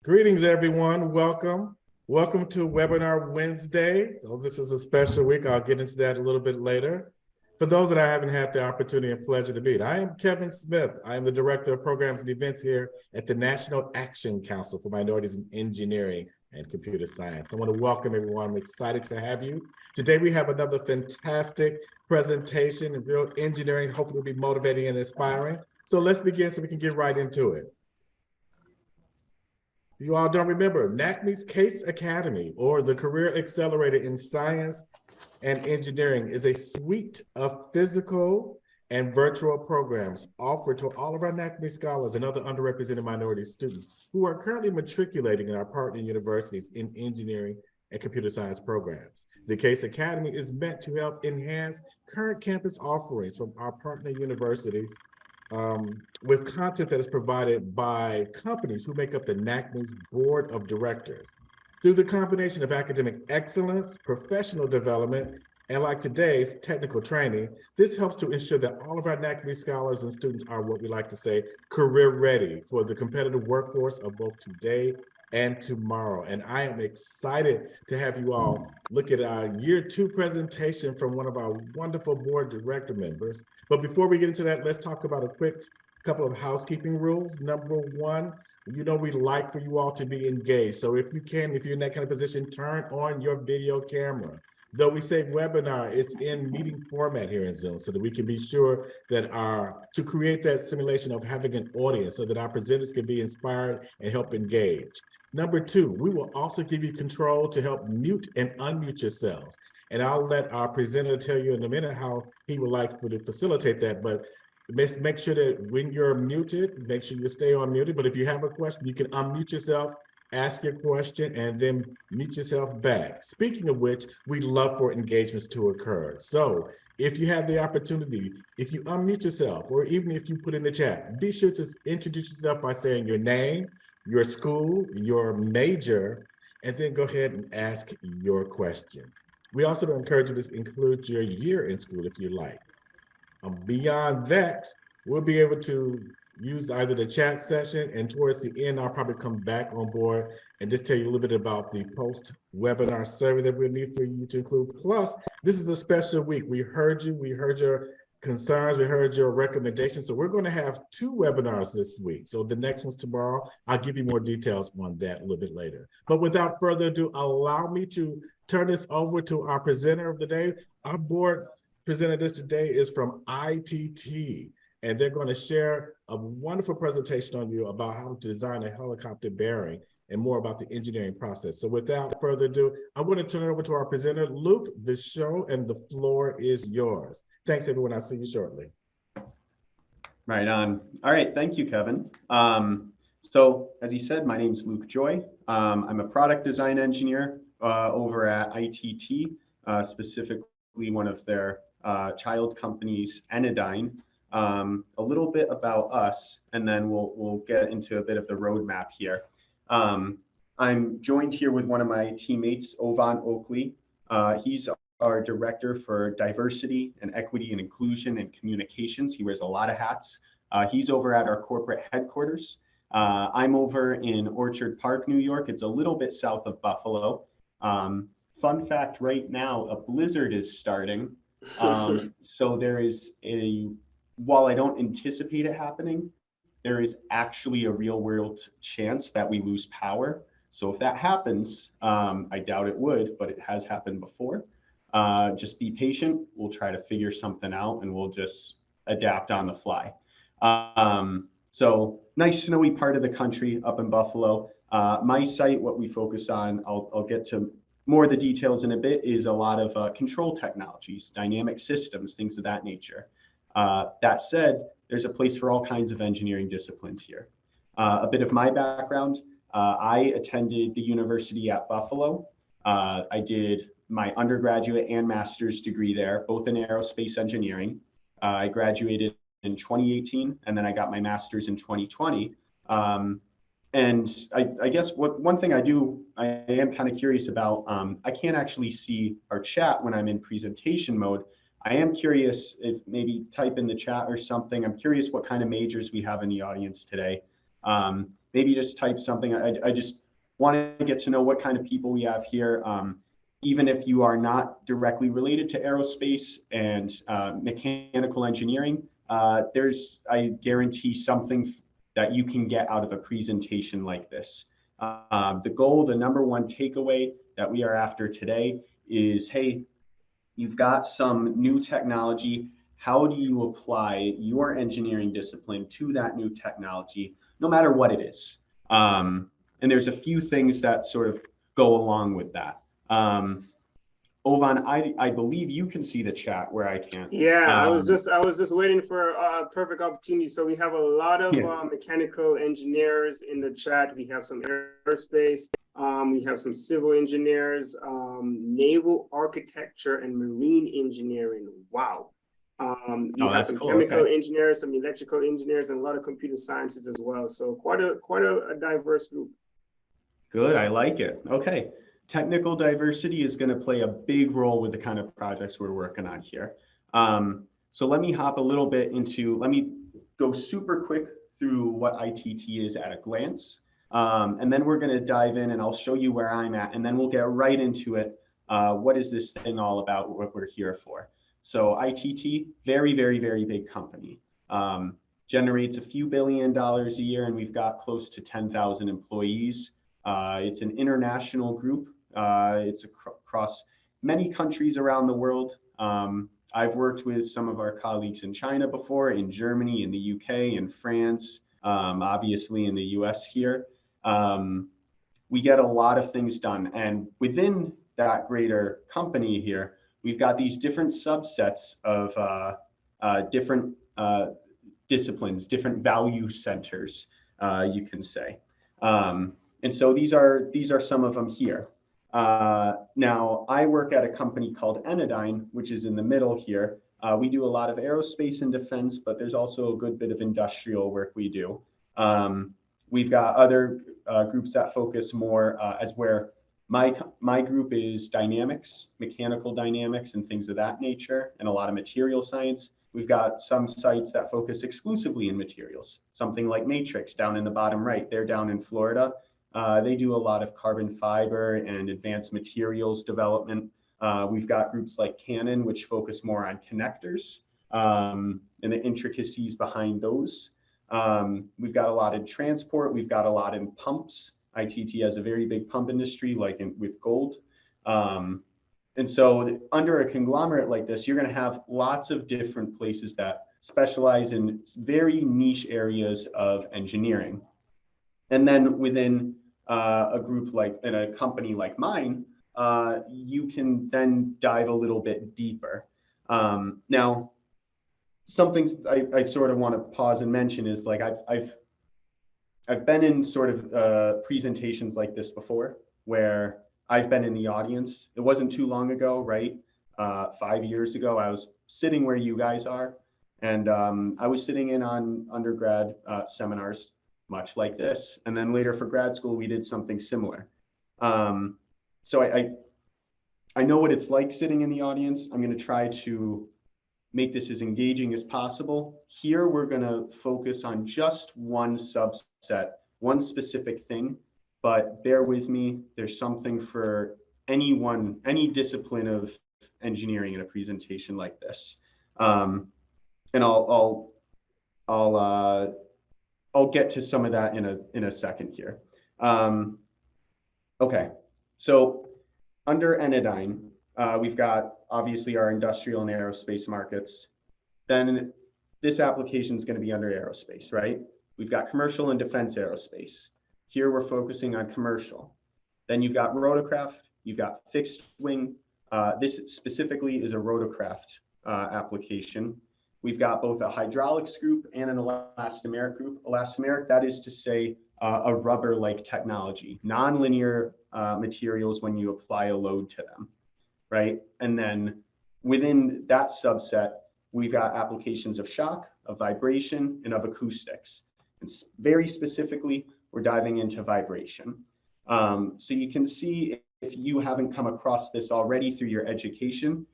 Greetings, everyone. Welcome. Welcome to Webinar Wednesday. So this is a special week. I'll get into that a little bit later. For those that I haven't had the opportunity and pleasure to meet, I am Kevin Smith. I am the Director of Programs and Events here at the National Action Council for Minorities in Engineering and Computer Science. I want to welcome everyone. I'm excited to have you. Today we have another fantastic presentation in real engineering. Hopefully it'll be motivating and inspiring. So let's begin so we can get right into it. You all don't remember, NACME's CASE Academy, or the Career Accelerator in Science and Engineering, is a suite of physical and virtual programs offered to all of our NACME scholars and other underrepresented minority students who are currently matriculating in our partner universities in engineering and computer science programs. The CASE Academy is meant to help enhance current campus offerings from our partner universities with content that is provided by companies who make up the NACME's board of directors. Through the combination of academic excellence, professional development, and like today's technical training, this helps to ensure that all of our NACME scholars and students are what we like to say, career ready for the competitive workforce of both today and tomorrow. And I am excited to have you all look at our year 2 presentation from one of our wonderful board director members. But before we get into that, let's talk about a quick couple of housekeeping rules. Number one, we like for you all to be engaged. So if you can, if you're in that kind of position, turn on your video camera. Though we say webinar, it's in meeting format here in Zoom so that we can be sure that to create that simulation of having an audience so that our presenters can be inspired and help engage. Number two, we will also give you control to help mute and unmute yourselves. And I'll let our presenter tell you in a minute how he would like to facilitate that. But make sure that when you're muted, make sure you stay unmuted. But if you have a question, you can unmute yourself, ask your question, and then mute yourself back. Speaking of which, we'd love for engagements to occur. So if you have the opportunity, if you unmute yourself, or even if you put in the chat, be sure to introduce yourself by saying your name, your school, your major, and then go ahead and ask your question. We also encourage you to include your year in school if you like. Beyond that, we'll be able to use either the chat session, and towards the end, I'll probably come back on board and just tell you a little bit about the post-webinar survey that we'll need for you to include. Plus, this is a special week. We heard you, we heard your concerns, we heard your recommendations. So we're going to have 2 webinars this week. So the next one's tomorrow. I'll give you more details on that a little bit later. But without further ado, allow me to turn this over to our presenter of the day. Our board presenter this today is from ITT, and they're going to share a wonderful presentation on you about how to design a helicopter bearing and more about the engineering process. So without further ado, I'm going to turn it over to our presenter, Luke. The show and the floor is yours. Thanks, everyone. I'll see you shortly. Right on. All right. Thank you, Kevin. So as he said, my name is Luke Joy. I'm a product design engineer over at ITT, specifically one of their child companies, Anodyne. A little bit about us, and then we'll get into a bit of the roadmap here. I'm joined here with one of my teammates, Ovan Oakley. He's our director for diversity and equity and inclusion and communications. He wears a lot of hats. He's over at our corporate headquarters. I'm over in Orchard Park, New York. It's a little bit south of Buffalo. Fun fact, right now, a blizzard is starting. So there is while I don't anticipate it happening, there is actually a real world chance that we lose power. So if that happens, I doubt it would, but it has happened before. Just be patient. We'll try to figure something out and we'll just adapt on the fly. So nice snowy part of the country up in Buffalo. My site, what we focus on, I'll get to more of the details in a bit, is a lot of control technologies, dynamic systems, things of that nature. That said, there's a place for all kinds of engineering disciplines here. A bit of my background, I attended the University at Buffalo. I did my undergraduate and master's degree there, both in aerospace engineering. I graduated in 2018, and then I got my master's in 2020. And I guess one thing I am kind of curious about, I can't actually see our chat when I'm in presentation mode. I am curious if maybe type in the chat or something. I'm curious what kind of majors we have in the audience today. maybe just type something. I just want to get to know what kind of people we have here. Even if you are not directly related to aerospace and mechanical engineering, I guarantee something that you can get out of a presentation like this. The goal, the number one takeaway that we are after today is, hey, you've got some new technology. How do you apply your engineering discipline to that new technology, no matter what it is? And there's a few things that sort of go along with that. Ovan, I believe you can see the chat where I can't. Yeah, I was just waiting for a perfect opportunity. So we have a lot of mechanical engineers in the chat. We have some aerospace, we have some civil engineers, naval architecture and marine engineering. Wow. We have some cool. chemical engineers, some electrical engineers, and a lot of computer sciences as well. So quite a diverse group. Good, I like it. Okay. Technical diversity is going to play a big role with the kind of projects we're working on here. So let me hop a little bit into, let me go super quick through what ITT is at a glance. And then we're going to dive in and I'll show you where I'm at, and then we'll get right into it. What is this thing all about, what we're here for? So ITT, very, very, very big company. Generates a few $1 billion a year, and we've got close to 10,000 employees. It's an international group. It's across many countries around the world. I've worked with some of our colleagues in China before, in Germany, in the UK, in France, obviously in the US here. We get a lot of things done. And within that greater company here, we've got these different subsets of different disciplines, different value centers, you can say. And so these are some of them here. Now, I work at a company called Enidine, which is in the middle here. We do a lot of aerospace and defense, but there's also a good bit of industrial work we do. We've got other groups that focus more as where my group is dynamics, mechanical dynamics, and things of that nature, and a lot of material science. We've got some sites that focus exclusively in materials, something like Matrix down in the bottom right. They're down in Florida. They do a lot of carbon fiber and advanced materials development. We've got groups like Canon, which focus more on connectors and the intricacies behind those. We've got a lot in transport. We've got a lot in pumps. ITT has a very big pump industry, like with gold. And so under a conglomerate like this, you're going to have lots of different places that specialize in very niche areas of engineering. And then within a group like in a company like mine, you can then dive a little bit deeper. Now, something I sort of want to pause and mention is like I've been in sort of presentations like this before, where I've been in the audience. It wasn't too long ago, right? 5 years ago, I was sitting where you guys are, and I was sitting in on undergrad seminars, much like this. And then later for grad school, we did something similar. So I know what it's like sitting in the audience. I'm going to try to make this as engaging as possible. Here, we're going to focus on just one subset, one specific thing, but bear with me. There's something for anyone, any discipline of engineering in a presentation like this. And I'll get to some of that in a second here. Okay, so under Enidine, we've got obviously our industrial and aerospace markets. Then this application is going to be under aerospace, right? We've got commercial and defense aerospace. Here we're focusing on commercial. Then you've got rotorcraft, you've got fixed wing. This specifically is a rotorcraft application. We've got both a hydraulics group and an elastomeric group. Elastomeric, that is to say, a rubber-like technology, nonlinear materials when you apply a load to them, right? And then within that subset, we've got applications of shock, of vibration, and of acoustics. And very specifically, we're diving into vibration. So you can see, if you haven't come across this already through your education,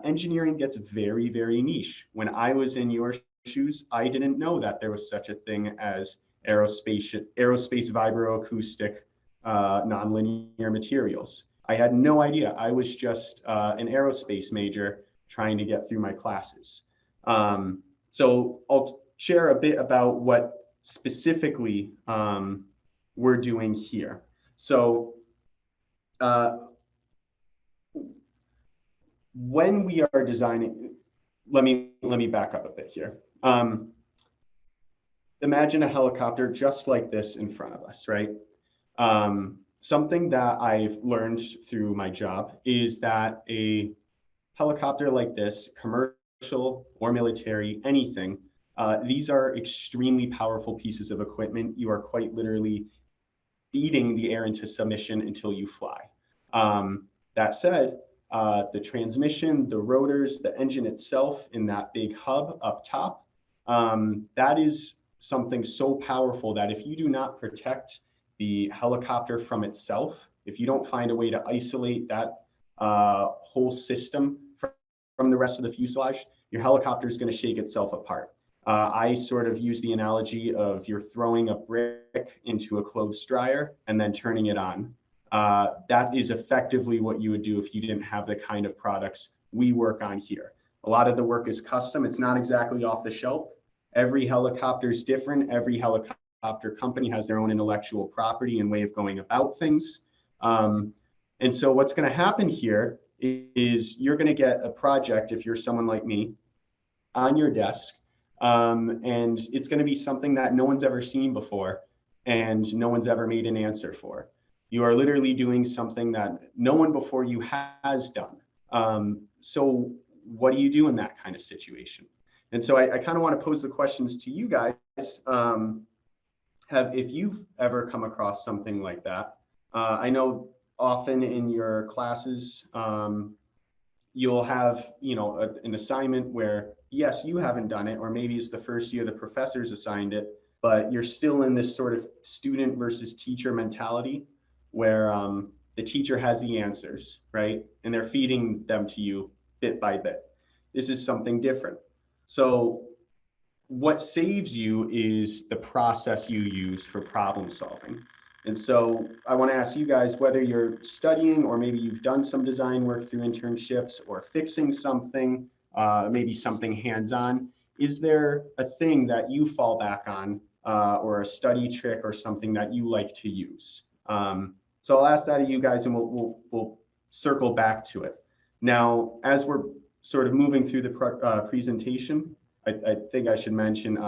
engineering gets very, very niche. When I was in your shoes, I didn't know that there was such a thing as aerospace vibroacoustic nonlinear materials. I had no idea. I was just an aerospace major trying to get through my classes. So I'll share a bit about what specifically we're doing here. So when we are designing, let me back up a bit here. Imagine a helicopter just like this in front of us, right? Something that I've learned through my job is that a helicopter like this, commercial or military, anything, these are extremely powerful pieces of equipment. You are quite literally feeding the air into submission until you fly. That said, the transmission, the rotors, the engine itself in that big hub up top, that is something so powerful that if you do not protect the helicopter from itself, if you don't find a way to isolate that whole system from the rest of the fuselage, your helicopter is going to shake itself apart. I sort of use the analogy of you're throwing a brick into a clothes dryer and then turning it on. That is effectively what you would do if you didn't have the kind of products we work on here. A lot of the work is custom. It's not exactly off the shelf. Every helicopter is different. Every helicopter company has their own intellectual property and way of going about things. And so what's going to happen here is you're going to get a project, if you're someone like me, on your desk. And it's going to be something that no one's ever seen before and no one's ever made an answer for. You are literally doing something that no one before you has done. So what do you do in that kind of situation? And so I kind of want to pose the questions to you guys. If you've ever come across something like that, I know often in your classes, you'll have, an assignment where, yes, you haven't done it, or maybe it's the first year the professor's assigned it, but you're still in this sort of student versus teacher mentality where the teacher has the answers, right? And they're feeding them to you bit by bit. This is something different. So what saves you is the process you use for problem solving. And so I want to ask you guys, whether you're studying or maybe you've done some design work through internships or fixing something, maybe something hands-on, is there a thing that you fall back on or a study trick or something that you like to use? So I'll ask that of you guys and we'll circle back to it. Now, as we're sort of moving through the presentation, I think I should mention,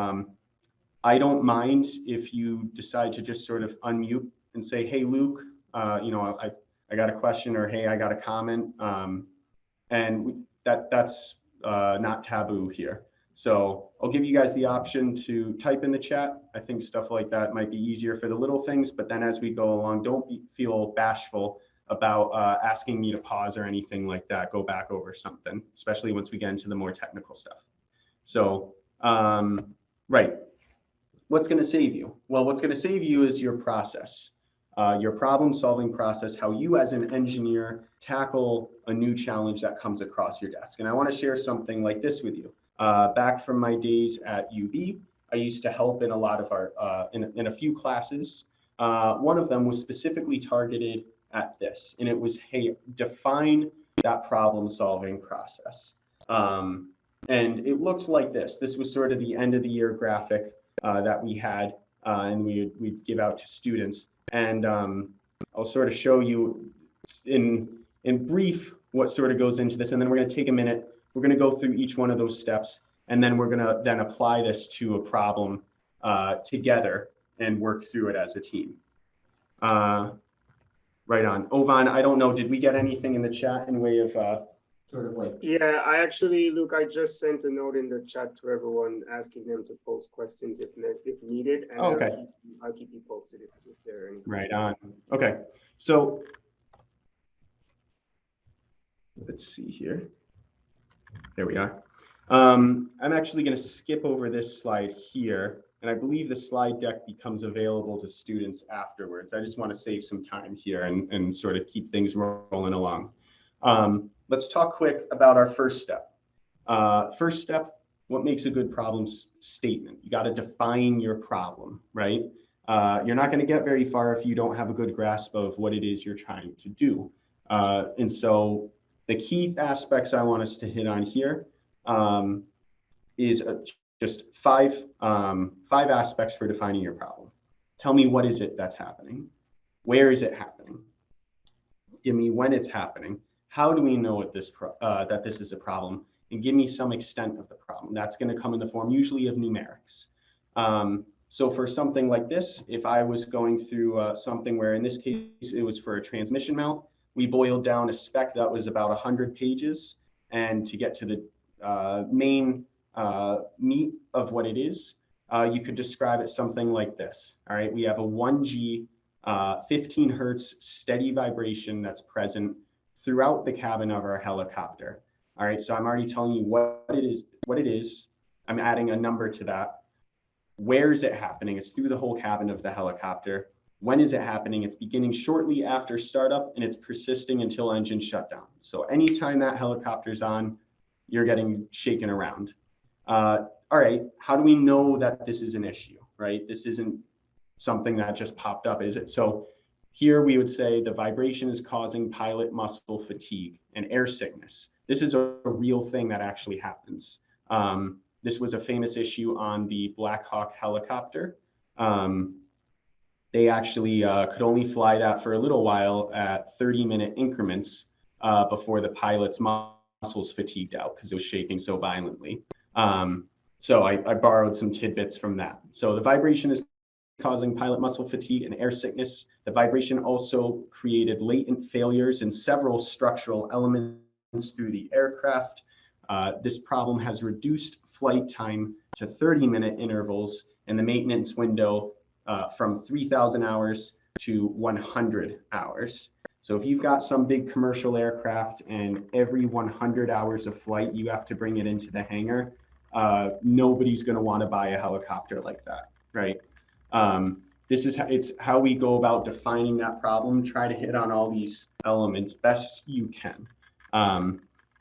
I don't mind if you decide to just sort of unmute and say, hey, Luke, I got a question, or hey, I got a comment. And that's not taboo here. So I'll give you guys the option to type in the chat. I think stuff like that might be easier for the little things, but then as we go along, don't feel bashful about asking me to pause or anything like that. Go back over something, especially once we get into the more technical stuff. So, right. What's going to save you? Well, what's going to save you is your process, your problem solving process, how you as an engineer tackle a new challenge that comes across your desk. And I want to share something like this with you. Back from my days at UB, I used to help in a lot of our, in a few classes. One of them was specifically targeted at this, and it was, hey, define that problem solving process. And it looked like this. This was sort of the end of the year graphic that we had, and we'd give out to students. And I'll sort of show you in brief what sort of goes into this, and then we're going to take a minute. We're going to go through each one of those steps, and then we're going to then apply this to a problem together and work through it as a team. Right on. Ovan, I don't know, did we get anything in the chat in way of sort of like? Yeah, Luke, I just sent a note in the chat to everyone asking them to post questions if needed. And okay. I'll keep you posted if there are any. Right on. Okay. So let's see here. There we are. I'm actually going to skip over this slide here, and I believe the slide deck becomes available to students afterwards. I just want to save some time here and sort of keep things rolling along. Let's talk quick about our first step. First step, what makes a good problem statement? You got to define your problem, right? You're not going to get very far if you don't have a good grasp of what it is you're trying to do. And so the key aspects I want us to hit on here is just five aspects for defining your problem. Tell me, what is it that's happening? Where is it happening? Give me when it's happening. How do we know that this is a problem? And give me some extent of the problem. That's going to come in the form usually of numerics. So for something like this, if I was going through something where in this case it was for a transmission mount, we boiled down a spec that was about 100 pages. And to get to the main meat of what it is, you could describe it something like this. All right, we have a 1G 15 hertz steady vibration that's present throughout the cabin of our helicopter. All right, so I'm already telling you what it is. I'm adding a number to that. Where is it happening? It's through the whole cabin of the helicopter. When is it happening? It's beginning shortly after startup, and it's persisting until engine shutdown. So anytime that helicopter's on, you're getting shaken around. All right, how do we know that this is an issue, right? This isn't something that just popped up, is it? So here we would say the vibration is causing pilot muscle fatigue and air sickness. This is a real thing that actually happens. This was a famous issue on the Black Hawk helicopter. They actually could only fly that for a little while at 30-minute increments before the pilot's muscles fatigued out because it was shaking so violently. So I borrowed some tidbits from that. So the vibration is causing pilot muscle fatigue and air sickness. The vibration also created latent failures in several structural elements through the aircraft. This problem has reduced flight time to 30-minute intervals and the maintenance window from 3,000 hours to 100 hours. So if you've got some big commercial aircraft and every 100 hours of flight, you have to bring it into the hangar, nobody's going to want to buy a helicopter like that, right? It's how we go about defining that problem. Try to hit on all these elements best you can.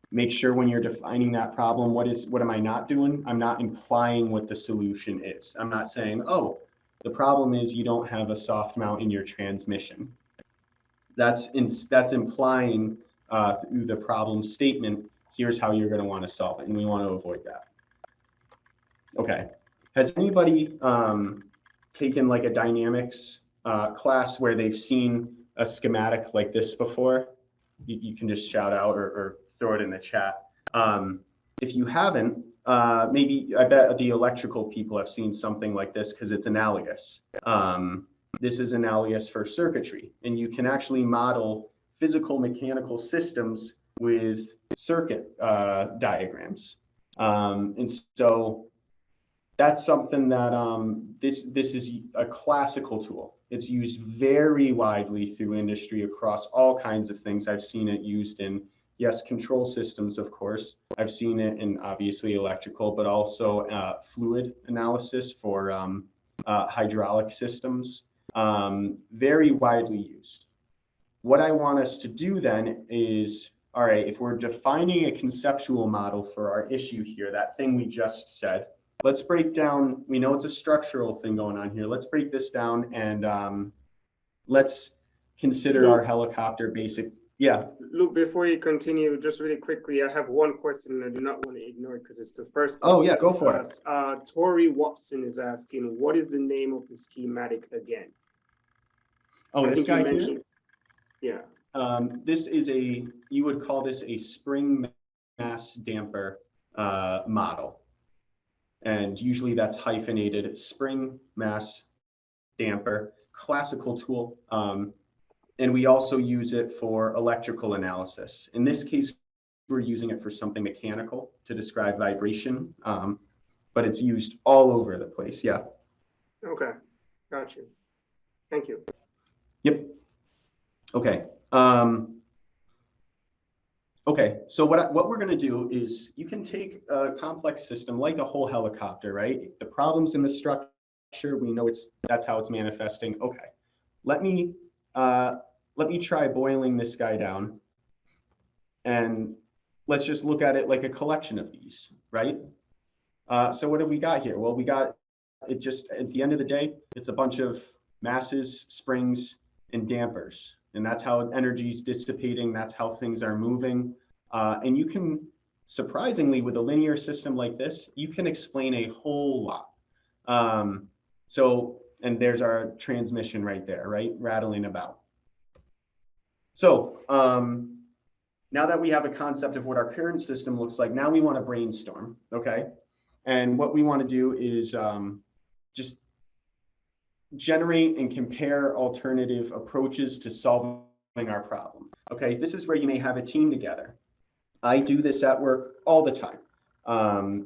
Make sure when you're defining that problem, what am I not doing? I'm not implying what the solution is. I'm not saying, oh, the problem is you don't have a soft mount in your transmission. That's implying through the problem statement, here's how you're going to want to solve it. And we want to avoid that. Okay. Has anybody taken like a dynamics class where they've seen a schematic like this before? You can just shout out or throw it in the chat. If you haven't, maybe I bet the electrical people have seen something like this because it's analogous. This is analogous for circuitry, and you can actually model physical mechanical systems with circuit diagrams. And so that's something that this is a classical tool. It's used very widely through industry across all kinds of things. I've seen it used in, yes, control systems, of course. I've seen it in obviously electrical, but also fluid analysis for hydraulic systems. Very widely used. What I want us to do then is, all right, if we're defining a conceptual model for our issue here, that thing we just said, let's break down, we know it's a structural thing going on here. Let's break this down and let's consider our helicopter basic. Yeah. Luke, before you continue, just really quickly, I have one question and I do not want to ignore it because it's the first. Oh yeah, go for it. Tori Watson is asking, what is the name of the schematic again? Oh, this guy here? Yeah. This is you would call this a spring mass damper model. And usually that's hyphenated, spring mass damper, classical tool. And we also use it for electrical analysis. In this case, we're using it for something mechanical to describe vibration, but it's used all over the place. Yeah. Okay, got you. Thank you. Yep. Okay. Okay, so what we're going to do is you can take a complex system like a whole helicopter, right? The problem's in the structure. We know that's how it's manifesting. Okay, let me try boiling this guy down, and let's just look at it like a collection of these, right? So what have we got here? Well, we got it just at the end of the day, it's a bunch of masses, springs, and dampers. And that's how energy is dissipating. That's how things are moving. And you can, surprisingly, with a linear system like this, you can explain a whole lot. And there's our transmission right there, right? Rattling about. So now that we have a concept of what our current system looks like, now we want to brainstorm, okay? And what we want to do is just generate and compare alternative approaches to solving our problem. Okay, this is where you may have a team together. I do this at work all the time.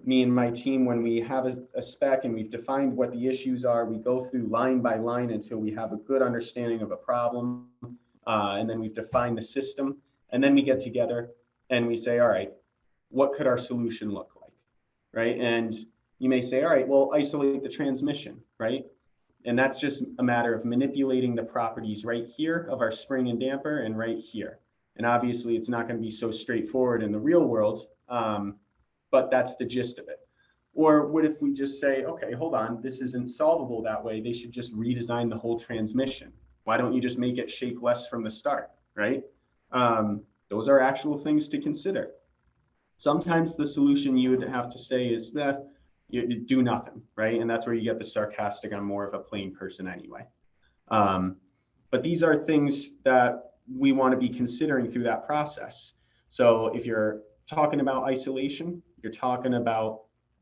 Me and my team, when we have a spec and we've defined what the issues are, we go through line by line until we have a good understanding of a problem. And then we've defined the system. And then we get together and we say, all right, what could our solution look like, right? And you may say, all right, well, isolate the transmission, right? And that's just a matter of manipulating the properties right here of our spring and damper and right here. And obviously it's not going to be so straightforward in the real world, but that's the gist of it. Or what if we just say, okay, hold on, this isn't solvable that way. They should just redesign the whole transmission. Why don't you just make it shake less from the start, right? Those are actual things to consider. Sometimes the solution you would have to say is that you do nothing, right? And that's where you get the sarcastic. I'm more of a plain person anyway. But these are things that we want to be considering through that process. So if you're talking about isolation, you're talking about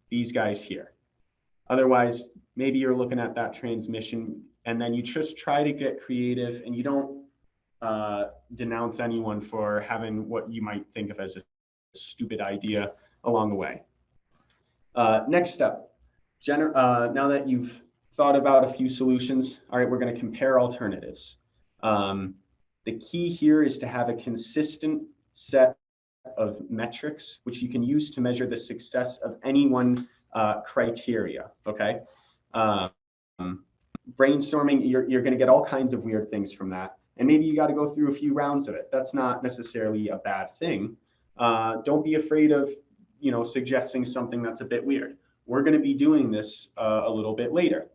these guys here. Otherwise, maybe you're looking at that transmission and then you just try to get creative and you don't denounce anyone for having what you might think of as a stupid idea along the way. Next step, now that you've thought about a few solutions, all right, we're going to compare alternatives. The key here is to have a consistent set of metrics, which you can use to measure the success of any one criteria, okay? Brainstorming, you're going to get all kinds of weird things from that. And maybe you got to go through a few rounds of it. That's not necessarily a bad thing. Don't be afraid of, suggesting something that's a bit weird. We're going to be doing this a little bit later.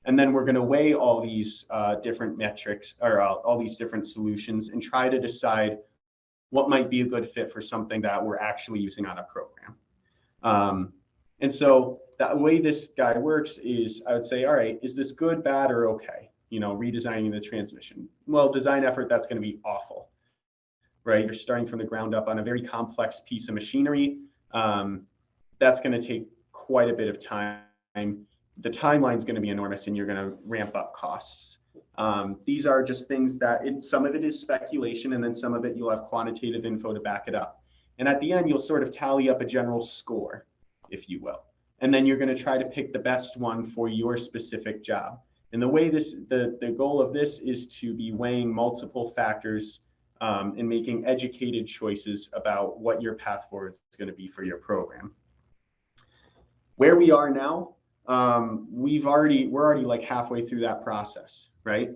And then we're going to weigh all these different metrics or all these different solutions and try to decide what might be a good fit for something that we're actually using on a program. And so the way this guy works is I would say, all right, is this good, bad, or okay? Redesigning the transmission. Well, design effort, that's going to be awful, right? You're starting from the ground up on a very complex piece of machinery. That's going to take quite a bit of time. The timeline is going to be enormous and you're going to ramp up costs. These are just things that some of it is speculation and then some of it you'll have quantitative info to back it up. And at the end, you'll sort of tally up a general score, if you will. And then you're going to try to pick the best one for your specific job. And the way the goal of this is to be weighing multiple factors and making educated choices about what your path forward is going to be for your program. Where we are now, we're already like halfway through that process, right?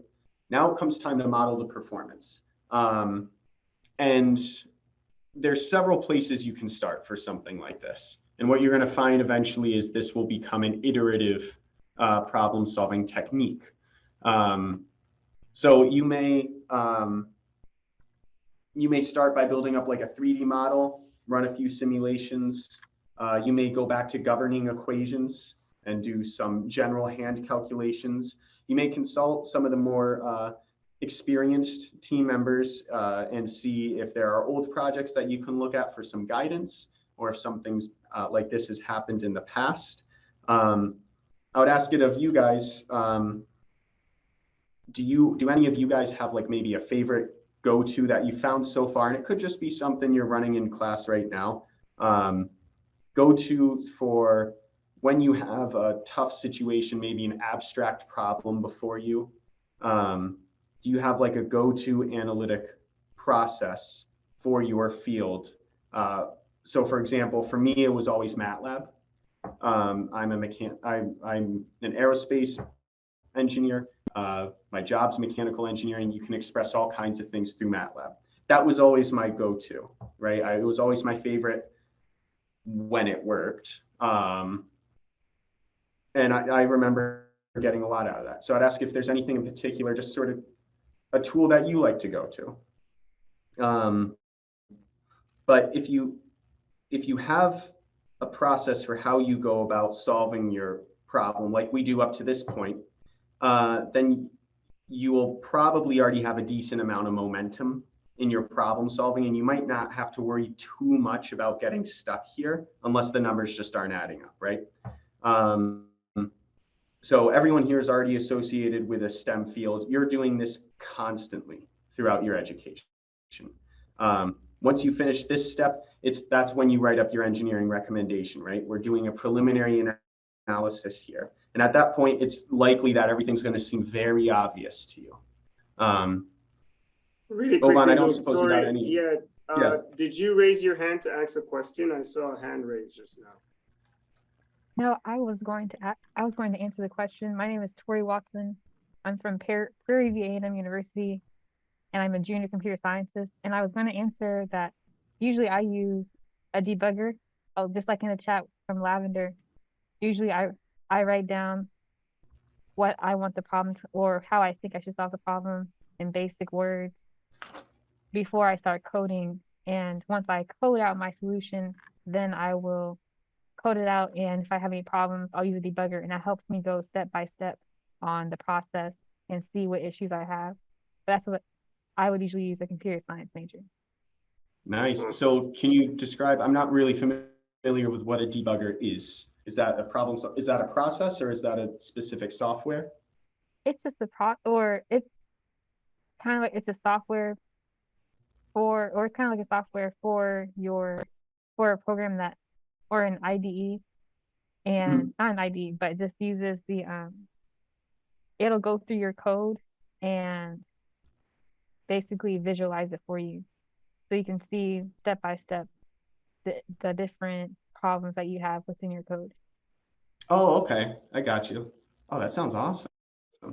Now it comes time to model the performance. And there's several places you can start for something like this. And what you're going to find eventually is this will become an iterative problem-solving technique. So you may start by building up like a 3D model, run a few simulations. You may go back to governing equations and do some general hand calculations. You may consult some of the more experienced team members and see if there are old projects that you can look at for some guidance, or if some things like this has happened in the past. I would ask it of you guys, do any of you guys have like maybe a favorite go-to that you found so far? And it could just be something you're running in class right now. Go-tos for when you have a tough situation, maybe an abstract problem before you. Do you have like a go-to analytic process for your field? So for example, for me, it was always MATLAB. I'm an aerospace engineer. My job's mechanical engineering. You can express all kinds of things through MATLAB. That was always my go-to, right? It was always my favorite when it worked. And I remember getting a lot out of that. So I'd ask if there's anything in particular, just sort of a tool that you like to go to. But if you have a process for how you go about solving your problem, like we do up to this point, then you will probably already have a decent amount of momentum in your problem solving, and you might not have to worry too much about getting stuck here unless the numbers just aren't adding up, right? So everyone here is already associated with a STEM field. You're doing this constantly throughout your education. Once you finish this step, that's when you write up your engineering recommendation, right? We're doing a preliminary analysis here. And at that point, it's likely that everything's going to seem very obvious to you. Really quickly, Ovan, I don't Luke, suppose you got any. Yeah, did you raise your hand to ask a question? I saw a hand raised just now. No, I was going to answer the question. My name is Tori Watson. I'm from Prairie View A&M University, and I'm a junior computer scientist. And I was going to answer that usually I use a debugger. Oh, just like in the chat from Lavender. Usually I write down what I want the problem to, or how I think I should solve the problem in basic words before I start coding. And once I code out my solution, then I will code it out, and if I have any problems, I'll use a debugger, and that helps me go step by step on the process and see what issues I have. That's what I would usually use a computer science major. Nice. So can you describe, I'm not really familiar with what a debugger is. Is that a problem? Is that a process, or is that a specific software? It's just it's kind of like it's a software or it's kind of like a software for a program that, or an IDE, and not an IDE, but it just uses it'll go through your code and basically visualize it for you, so you can see step by step the different problems that you have within your code. Oh, okay, I got you. Oh, that sounds awesome.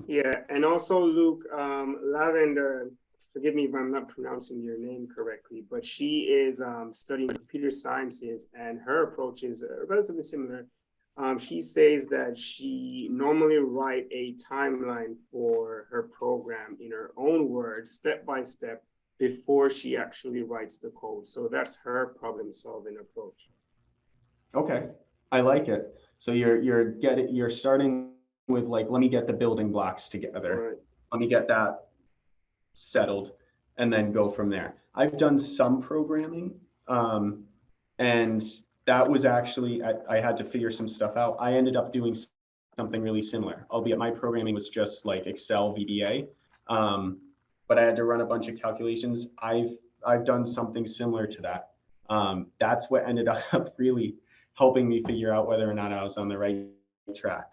Yeah, and also Luke, Lavender, forgive me if I'm not pronouncing your name correctly, but she is studying computer sciences, and her approach is relatively similar. She says that she normally write a timeline for her program in her own words, step by step, before she actually writes the code. So that's her problem solving approach. Okay, I like it. So you're starting with like, let me get the building blocks together. Right. Let me get that settled, and then go from there. I've done some programming, and that was actually, I had to figure some stuff out. I ended up doing something really similar, albeit my programming was just like Excel VBA, but I had to run a bunch of calculations. I've done something similar to that. That's what ended up really helping me figure out whether or not I was on the right track.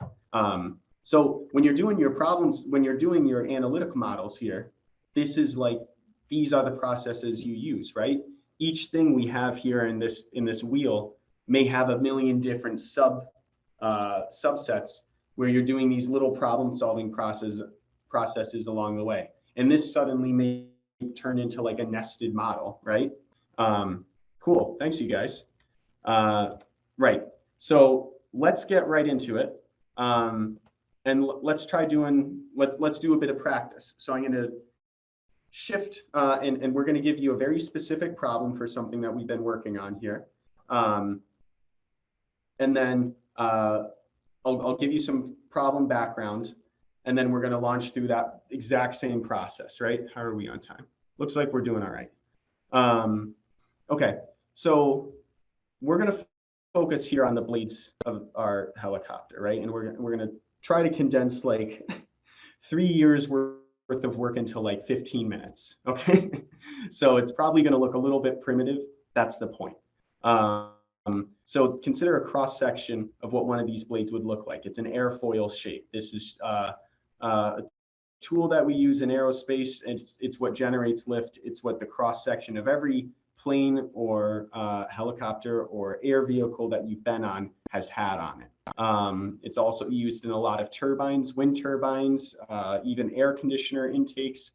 So when you're doing your problems, when you're doing your analytical models here, this is like, these are the processes you use, right? Each thing we have here in this wheel may have a million different subsets where you're doing these little problem solving processes along the way. And this suddenly may turn into like a nested model, right? Cool, thanks you guys. Right, so let's get right into it. And let's try let's do a bit of practice. So I'm gonna shift, and we're gonna give you a very specific problem for something that we've been working on here. And then I'll give you some problem background, and then we're gonna launch through that exact same process, right? How are we on time? Looks like we're doing all right. Okay, so we're gonna focus here on the blades of our helicopter, right? And we're gonna try to condense like 3 years worth of work into like 15 minutes, okay? So it's probably gonna look a little bit primitive. That's the point. So consider a cross section of what one of these blades would look like. It's an airfoil shape. This is a tool that we use in aerospace, and it's what generates lift. It's what the cross section of every plane or helicopter or air vehicle that you've been on has had on it. It's also used in a lot of turbines, wind turbines, even air conditioner intakes,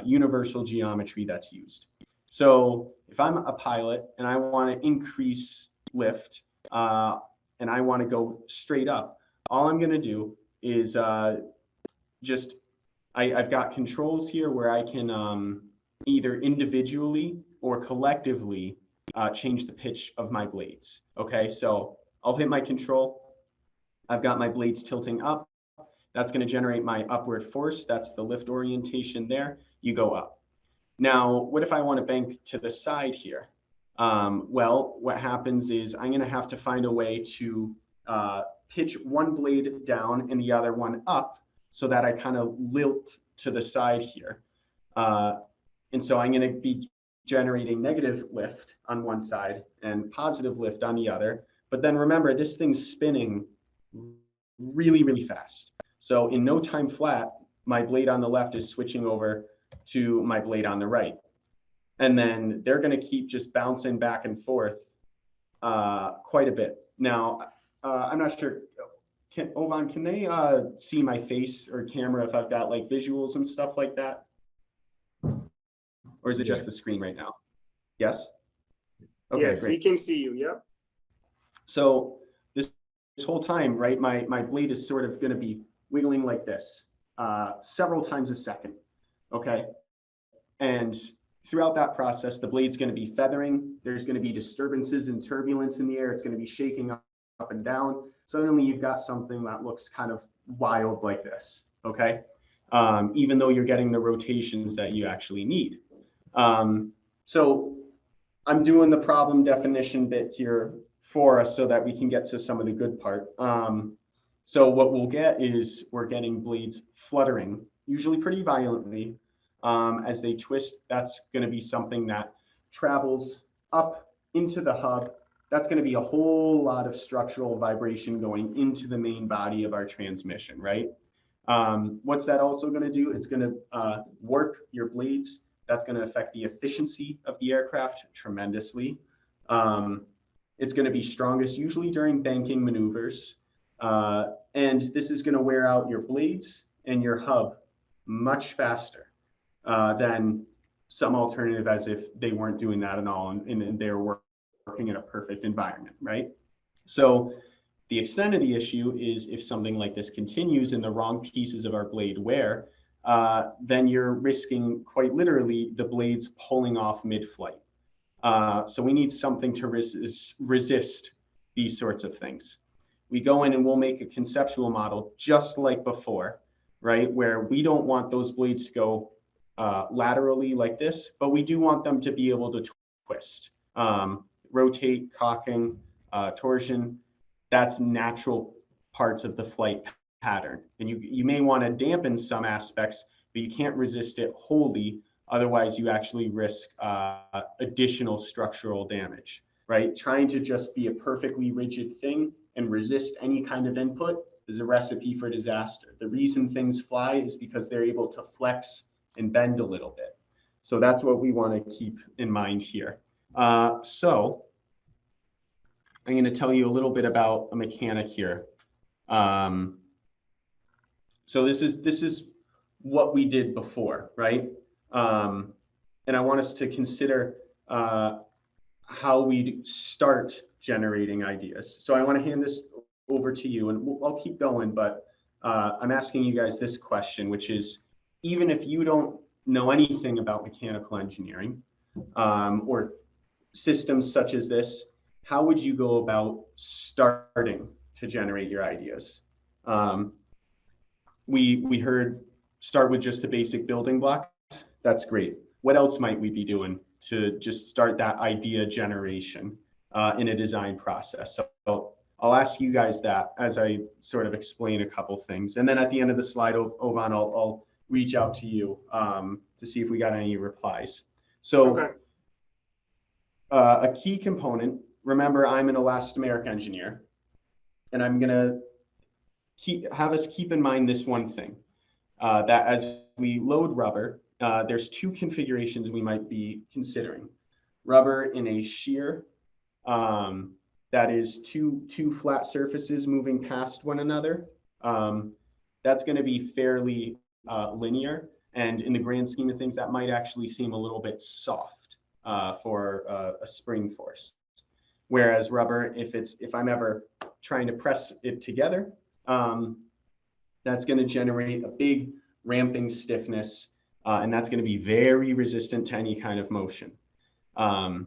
universal geometry that's used. So if I'm a pilot and I want to increase lift and I want to go straight up, all I'm going to do is I've got controls here where I can either individually or collectively change the pitch of my blades. Okay, so I'll hit my control. I've got my blades tilting up. That's going to generate my upward force. That's the lift orientation there. You go up. Now, what if I want to bank to the side here? Well, what happens is I'm going to have to find a way to pitch one blade down and the other one up so that I kind of lilt to the side here. And so I'm going to be generating negative lift on one side and positive lift on the other. But then remember, this thing's spinning really, really fast. So in no time flat, my blade on the left is switching over to my blade on the right. And then they're going to keep just bouncing back and forth quite a bit. Now, I'm not sure, Ovan, can they see my face or camera if I've got like visuals and stuff like that? Or is it just the screen right now? Yes? Okay, yes, great. we can see you, yep. So this whole time, right, my blade is sort of going to be wiggling like this several times a second, okay? And throughout that process, the blade's going to be feathering. There's going to be disturbances and turbulence in the air. It's going to be shaking up and down. Suddenly you've got something that looks kind of wild like this, okay? Even though you're getting the rotations that you actually need. So I'm doing the problem definition bit here for us so that we can get to some of the good part. So what we'll get is we're getting blades fluttering, usually pretty violently, as they twist. That's going to be something that travels up into the hub. That's going to be a whole lot of structural vibration going into the main body of our transmission, right? What's that also going to do? It's going to warp your blades. That's going to affect the efficiency of the aircraft tremendously. It's going to be strongest usually during banking maneuvers. And this is going to wear out your blades and your hub much faster than some alternative, as if they weren't doing that at all and they were working in a perfect environment, right? So the extent of the issue is if something like this continues and the wrong pieces of our blade wear, then you're risking quite literally the blades pulling off mid-flight. So we need something to resist these sorts of things. We go in and we'll make a conceptual model just like before, right? Where we don't want those blades to go laterally like this, but we do want them to be able to twist, rotate, cocking, torsion. That's natural parts of the flight pattern. And you may want to dampen some aspects, but you can't resist it wholly. Otherwise, you actually risk additional structural damage, right? Trying to just be a perfectly rigid thing and resist any kind of input is a recipe for disaster. The reason things fly is because they're able to flex and bend a little bit. So that's what we want to keep in mind here. So I'm going to tell you a little bit about a mechanic here. So this is what we did before, right? And I want us to consider how we start generating ideas. So I want to hand this over to you, and I'll keep going, but I'm asking you guys this question, which is, even if you don't know anything about mechanical engineering or systems such as this, how would you go about starting to generate your ideas? We heard start with just the basic building blocks. That's great. What else might we be doing to just start that idea generation in a design process? So I'll ask you guys that as I sort of explain a couple things. And then at the end of the slide, Ovan, I'll reach out to you to see if we got any replies. So Okay. A key component, remember I'm an elastomeric engineer, and I'm gonna have us keep in mind this one thing, that as we load rubber, there's two configurations we might be considering. Rubber in a shear, that is two flat surfaces moving past one another. That's going to be fairly linear, and in the grand scheme of things, that might actually seem a little bit soft for a spring force. Whereas rubber, if I'm ever trying to press it together, that's going to generate a big ramping stiffness, and that's going to be very resistant to any kind of motion. I'm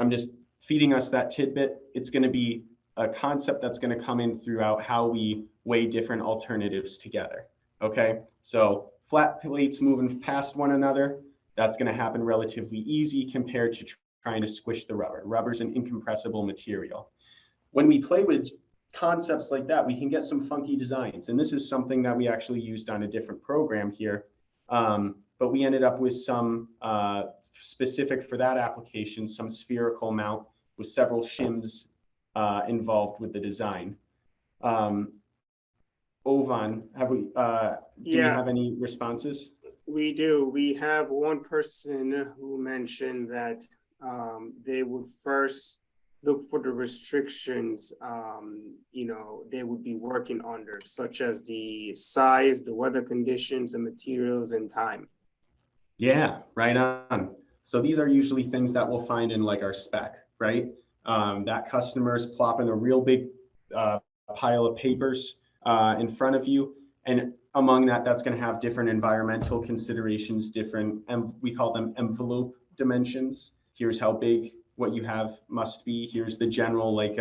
just feeding us that tidbit. It's going to be a concept that's going to come in throughout how we weigh different alternatives together. Okay, so flat plates moving past one another, that's going to happen relatively easy compared to trying to squish the rubber. Rubber's an incompressible material. When we play with concepts like that, we can get some funky designs. And this is something that we actually used on a different program here. But we ended up with some specific for that application, some spherical mount with several shims involved with the design. Ovan, do we have any responses? We do. We have one person who mentioned that they would first look for the restrictions, they would be working under, such as the size, the weather conditions, the materials, and time. Yeah, right on. So these are usually things that we'll find in like our spec, right? That customer's plopping a real big pile of papers in front of you. And among that, that's going to have different environmental considerations, different, and we call them envelope dimensions. Here's how big what you have must be. Here's the general like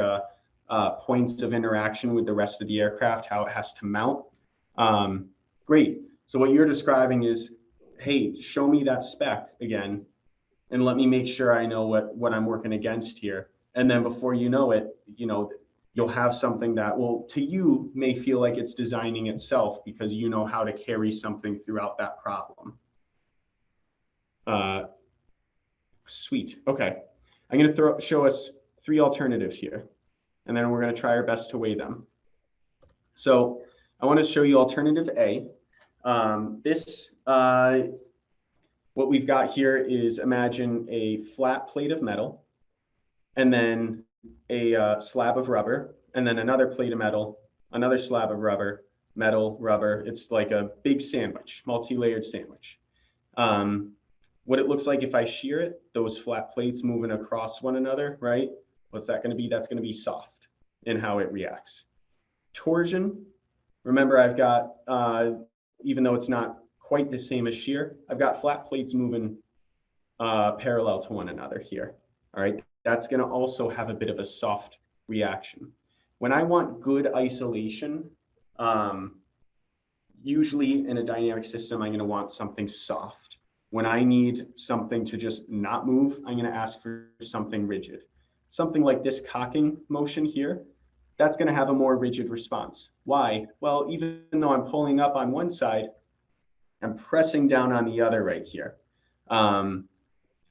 points of interaction with the rest of the aircraft, how it has to mount. Great. So what you're describing is, hey, show me that spec again, and let me make sure I know what I'm working against here. And then before you know it, you'll have something that will, to you, may feel like it's designing itself because you know how to carry something throughout that problem. Sweet. Okay. I'm going to show us 3 alternatives here, and then we're going to try our best to weigh them. So I want to show you alternative A. What we've got here is, imagine a flat plate of metal, and then a slab of rubber, and then another plate of metal, another slab of rubber, metal, rubber. It's like a big sandwich, multi-layered sandwich. What it looks like if I shear it, those flat plates moving across one another, right? What's that going to be? That's going to be soft in how it reacts. Torsion, remember I've got, even though it's not quite the same as shear, I've got flat plates moving parallel to one another here, all right? That's going to also have a bit of a soft reaction. When I want good isolation, usually in a dynamic system, I'm going to want something soft. When I need something to just not move, I'm going to ask for something rigid. Something like this cocking motion here, that's going to have a more rigid response. Why? Well, even though I'm pulling up on one side, I'm pressing down on the other right here. And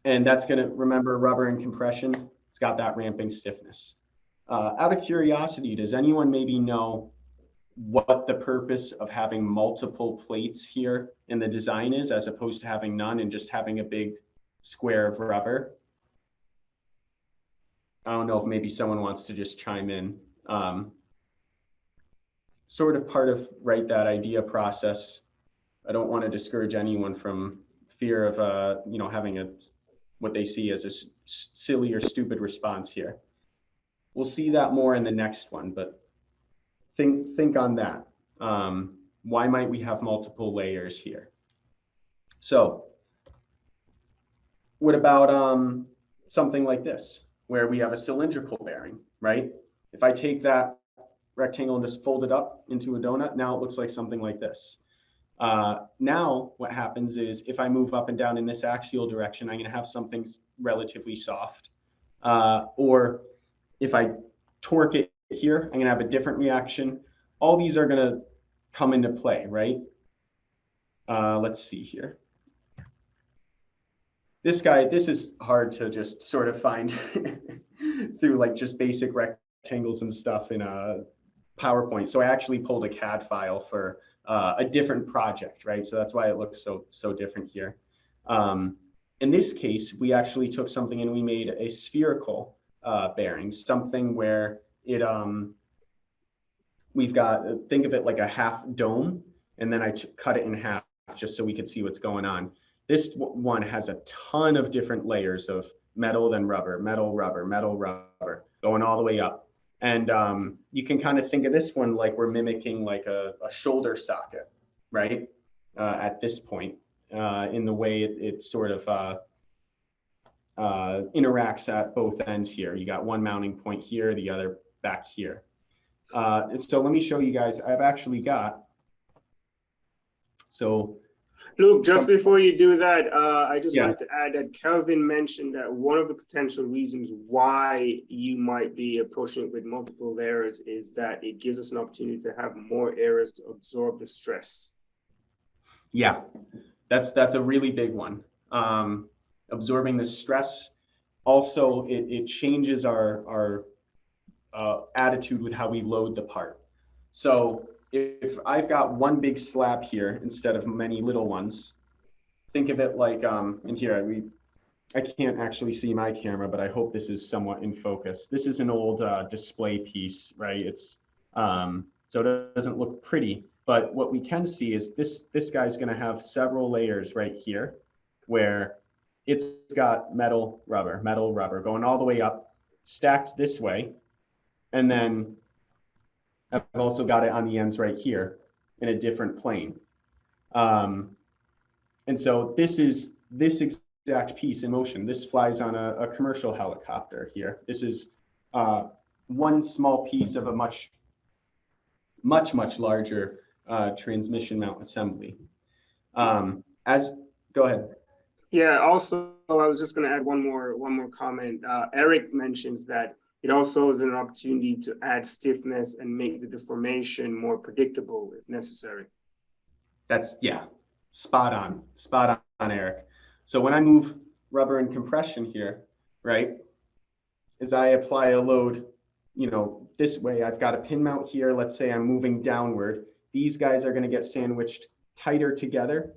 that's going to, remember, rubber and compression, it's got that ramping stiffness. Out of curiosity, does anyone maybe know what the purpose of having multiple plates here in the design is, as opposed to having none and just having a big square of rubber? I don't know if maybe someone wants to just chime in. Sort of part of, right, that idea process. I don't want to discourage anyone from fear of, having what they see as a silly or stupid response here. We'll see that more in the next one, but think on that. Why might we have multiple layers here? So what about something like this, where we have a cylindrical bearing, right? If I take that rectangle and just fold it up into a donut, now it looks like something like this. Now what happens is, if I move up and down in this axial direction, I'm going to have something relatively soft. Or if I torque it here, I'm going to have a different reaction. All these are going to come into play, right? Let's see here. This is hard to just sort of find through like just basic rectangles and stuff in a PowerPoint. So I actually pulled a CAD file for a different project, right? So that's why it looks so different here. In this case, we actually took something and we made a spherical bearing, something where it we've got, think of it like a half dome, and then I cut it in half just so we could see what's going on. This one has a ton of different layers of metal, then rubber, metal, rubber, metal, rubber, going all the way up. And you can kind of think of this one like we're mimicking like a shoulder socket, right? At this point, in the way it sort of interacts at both ends here. You got one mounting point here, the other back here. So let me show you guys, I've actually got, so. Luke, just before you do that, I just Yeah. wanted to add that Kelvin mentioned that one of the potential reasons why you might be approaching it with multiple layers is that it gives us an opportunity to have more areas to absorb the stress. Yeah, that's a really big one. Absorbing the stress. Also, it changes our attitude with how we load the part. So if I've got one big slab here instead of many little ones, think of it like, in here, I can't actually see my camera, but I hope this is somewhat in focus. This is an old display piece, right? It's so it doesn't look pretty, but what we can see is this guy's going to have several layers right here, where it's got metal, rubber going all the way up, stacked this way, and then I've also got it on the ends right here in a different plane. And so this is this exact piece in motion. This flies on a commercial helicopter here. This is one small piece of a much larger transmission mount assembly. Go ahead. Yeah, also, I was just going to add one more comment. Eric mentions that it also is an opportunity to add stiffness and make the deformation more predictable if necessary. That's, yeah, spot on, Eric. So when I move rubber and compression here, right, as I apply a load, you know, this way, I've got a pin mount here. Let's say I'm moving downward. These guys are going to get sandwiched tighter together.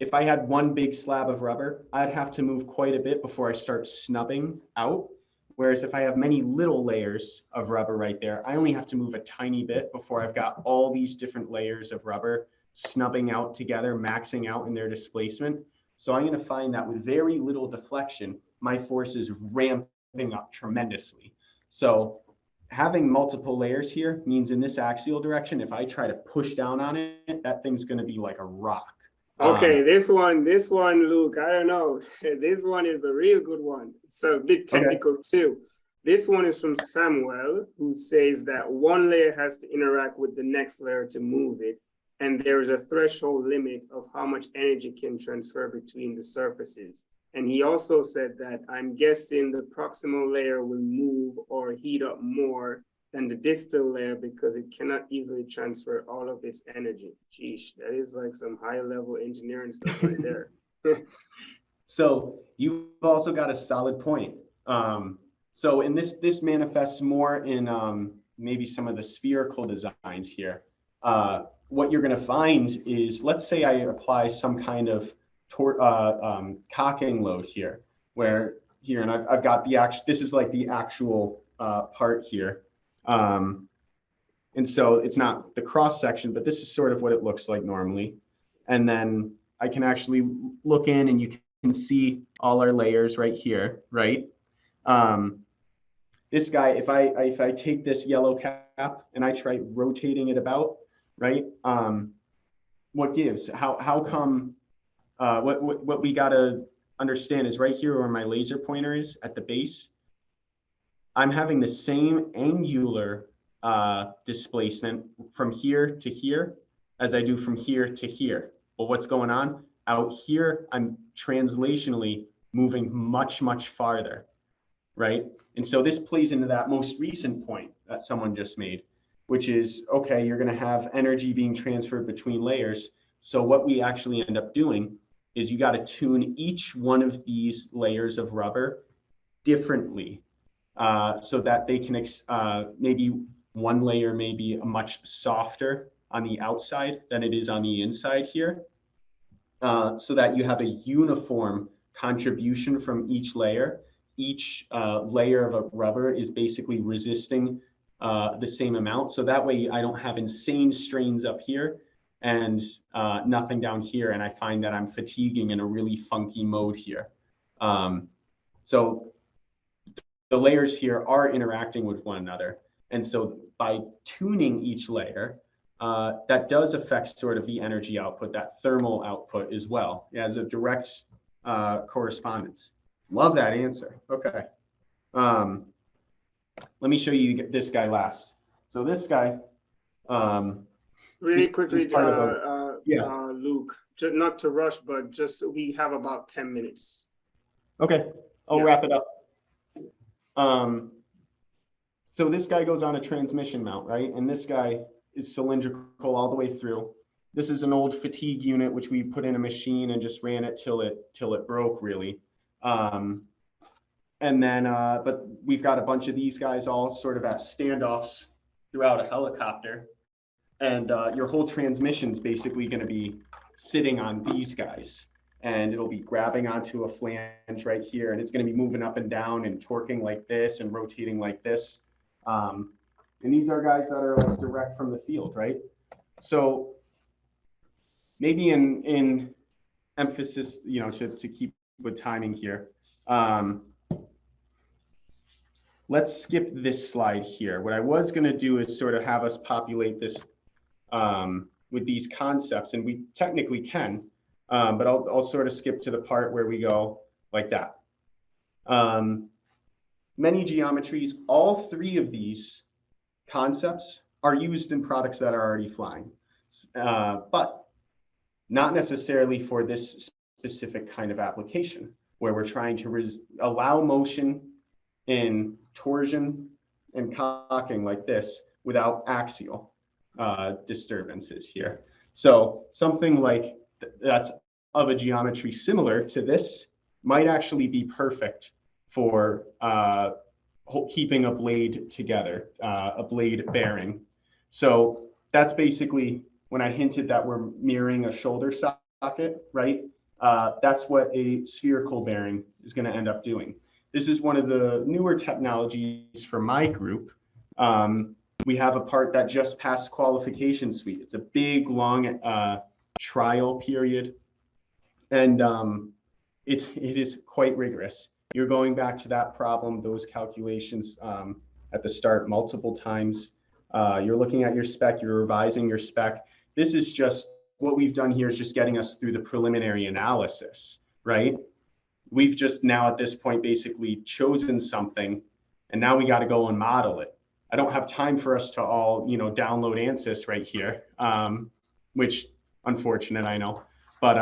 If I had one big slab of rubber, I'd have to move quite a bit before I start snubbing out. Whereas if I have many little layers of rubber right there, I only have to move a tiny bit before I've got all these different layers of rubber snubbing out together, maxing out in their displacement. So I'm going to find that with very little deflection, my force is ramping up tremendously. So having multiple layers here means in this axial direction, if I try to push down on it, that thing's going to be like a rock. Okay, this one, Luke, I don't know. This one is a real good one. So a bit technical too. This one is from Samuel, who says that one layer has to interact with the next layer to move it. And there is a threshold limit of how much energy can transfer between the surfaces. And he also said that I'm guessing the proximal layer will move or heat up more than the distal layer because it cannot easily transfer all of its energy. Geesh, that is like some high level engineering stuff right there. So you've also got a solid point. So in this manifests more in maybe some of the spherical designs here. What you're going to find is, let's say I apply some kind of cocking load here, where here, and I've got the actual, this is like the actual part here. And so it's not the cross section, but this is sort of what it looks like normally. And then I can actually look in and you can see all our layers right here, right? This guy, if I take this yellow cap and I try rotating it about, right? What gives? How come? What we gotta understand is right here where my laser pointer is at the base. I'm having the same angular displacement from here to here as I do from here to here. Well, what's going on? Out here, I'm translationally moving much farther, right? And so this plays into that most recent point that someone just made, which is, okay, you're going to have energy being transferred between layers. So what we actually end up doing is you got to tune each one of these layers of rubber differently so that they can maybe one layer may be much softer on the outside than it is on the inside here, so that you have a uniform contribution from each layer. Each layer of a rubber is basically resisting the same amount. So that way I don't have insane strains up here and nothing down here. And I find that I'm fatiguing in a really funky mode here. So the layers here are interacting with one another. And so by tuning each layer, that does affect sort of the energy output, that thermal output as well, as a direct correspondence. Love that answer. Okay. Let me show you this guy last. So this guy, Really quickly, yeah. Luke, just not to rush, but just we have about 10 minutes. Okay, I'll wrap it up. So this guy goes on a transmission mount, right? And this guy is cylindrical all the way through. This is an old fatigue unit, which we put in a machine and just ran it till it broke, really. And then, but we've got a bunch of these guys all sort of at standoffs throughout a helicopter. And your whole transmission's basically going to be sitting on these guys. And it'll be grabbing onto a flange right here. And it's going to be moving up and down and torquing like this and rotating like this. And these are guys that are like direct from the field, right? So maybe in emphasis, you know, to keep with timing here, let's skip this slide here. What I was going to do is sort of have us populate this with these concepts, and we technically can, but I'll sort of skip to the part where we go like that. Many geometries, all three of these concepts are used in products that are already flying, but not necessarily for this specific kind of application where we're trying to allow motion in torsion and cocking like this without axial disturbances here. So something like that's of a geometry similar to this might actually be perfect for keeping a blade together, a blade bearing. So that's basically when I hinted that we're mirroring a shoulder socket, right? That's what a spherical bearing is going to end up doing. This is one of the newer technologies for my group. We have a part that just passed qualification suite. It's a big, long trial period, and it is quite rigorous. You're going back to that problem, those calculations at the start multiple times. You're looking at your spec, you're revising your spec. This is just, what we've done here is just getting us through the preliminary analysis, right? We've just now at this point basically chosen something, and now we got to go and model it. I don't have time for us to all, you know, download ANSYS right here, which unfortunate, I know. But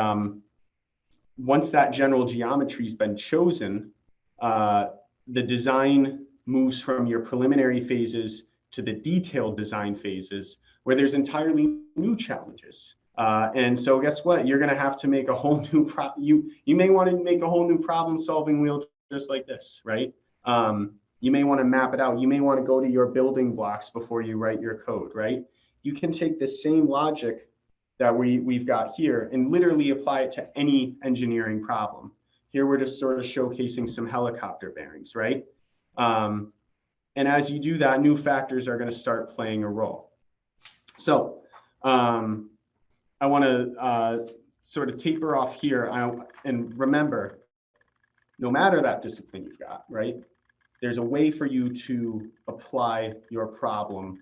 once that general geometry's been chosen, the design moves from your preliminary phases to the detailed design phases, where there's entirely new challenges. And so guess what? You're going to have to make a whole new you may want to make a whole new problem solving wheel just like this, right? You may want to map it out. You may want to go to your building blocks before you write your code, right? You can take the same logic that we've got here and literally apply it to any engineering problem. Here we're just sort of showcasing some helicopter bearings, right? And as you do that, new factors are going to start playing a role. So I want to sort of taper off here. And remember, no matter that discipline you've got, right? There's a way for you to apply your problem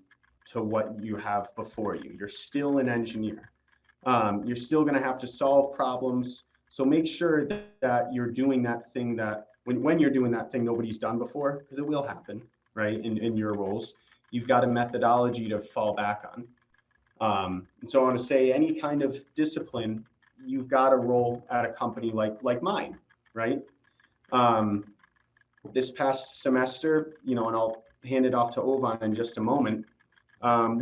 to what you have before you. You're still an engineer. You're still going to have to solve problems. So make sure that you're doing that thing that when you're doing that thing nobody's done before, because it will happen, right? In your roles, you've got a methodology to fall back on. And so I want to say any kind of discipline, you've got a role at a company like mine, right? This past semester, you know, and I'll hand it off to Ovan in just a moment. I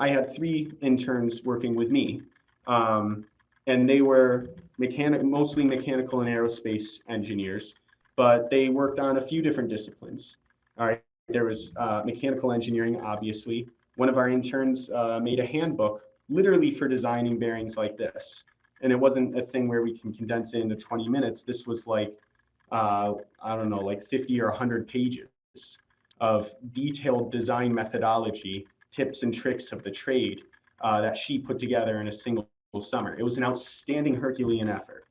had 3 interns working with me, and they were mostly mechanical and aerospace engineers, but they worked on a few different disciplines. All right, there was mechanical engineering, obviously. One of our interns made a handbook literally for designing bearings like this. And it wasn't a thing where we can condense it into 20 minutes. This was like, I don't know, like 50 or 100 pages of detailed design methodology, tips and tricks of the trade that she put together in a single summer. It was an outstanding Herculean effort.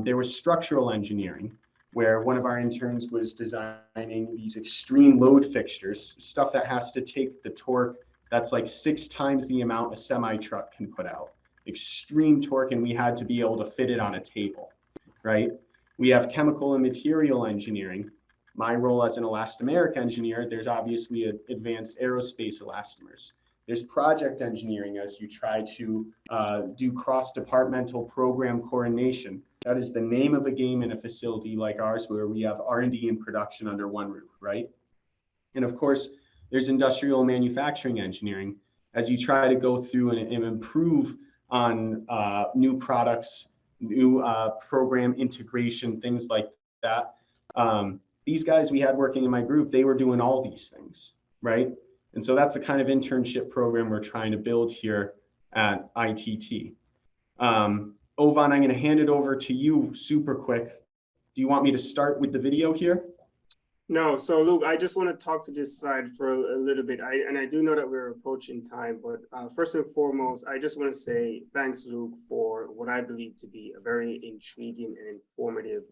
There was structural engineering. where one of our interns was designing these extreme load fixtures, stuff that has to take the torque that's like 6 times the amount a semi truck can put out. Extreme torque, and we had to be able to fit it on a table, right? We have chemical and material engineering. My role as an elastomeric engineer, there's obviously advanced aerospace elastomers. There's project engineering as you try to do cross-departmental program coordination. That is the name of a game in a facility like ours where we have R&D and production under one roof, right? And of course, there's industrial manufacturing engineering as you try to go through and improve on new products, new program integration, things like that. These guys we had working in my group, they were doing all these things, right? And so that's the kind of internship program we're trying to build here at ITT. Ovan, I'm going to hand it over to you super quick. Do you want me to start with the video here? No, so Luke, I just want to talk to this slide for a little bit. I do know that we're approaching time, but first and foremost, I just want to say thanks, Luke, for what I believe to be a very intriguing and informative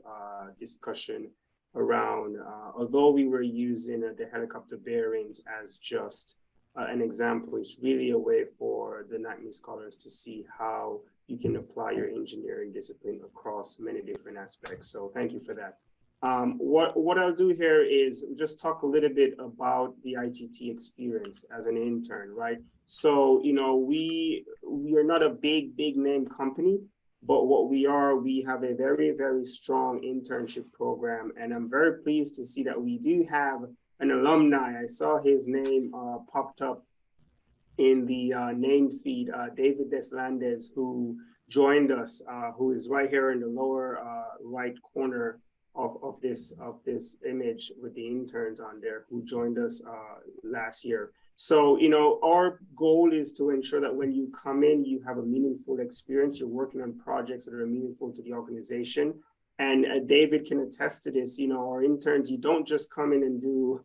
discussion around, although we were using the helicopter bearings as just an example, it's really a way for the NACME scholars to see how you can apply your engineering discipline across many different aspects. So thank you for that. What I'll do here is just talk a little bit about the ITT experience as an intern, right? So, you know, we are not a big name company, but what we are, we have a very, very strong internship program. And I'm very pleased to see that we do have an alumni. I saw his name popped up in the name feed, David Deslandes, who joined us, who is right here in the lower right corner of this image with the interns on there, who joined us last year. So, you know, our goal is to ensure that when you come in, you have a meaningful experience. You're working on projects that are meaningful to the organization. And David can attest to this. You know, our interns, you don't just come in and do